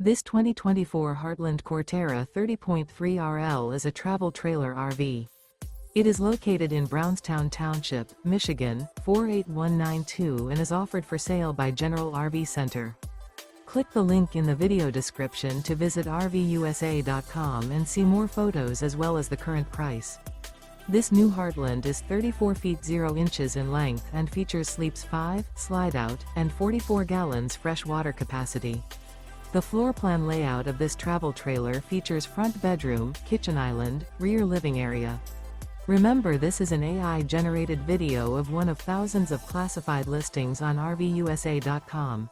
This 2024 Heartland Corterra 30.3 RL is a travel trailer RV. It is located in Brownstown Township, Michigan, 48192 and is offered for sale by General RV Center. Click the link in the video description to visit RVUSA.com and see more photos as well as the current price. This new Heartland is 34 feet 0 inches in length and features sleeps 5, slide-out, and 44 gallons fresh water capacity. The floor plan layout of this travel trailer features front bedroom, kitchen island, rear living area. Remember, this is an AI-generated video of one of thousands of classified listings on RVUSA.com.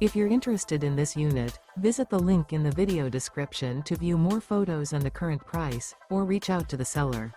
If you're interested in this unit, visit the link in the video description to view more photos and the current price, or reach out to the seller.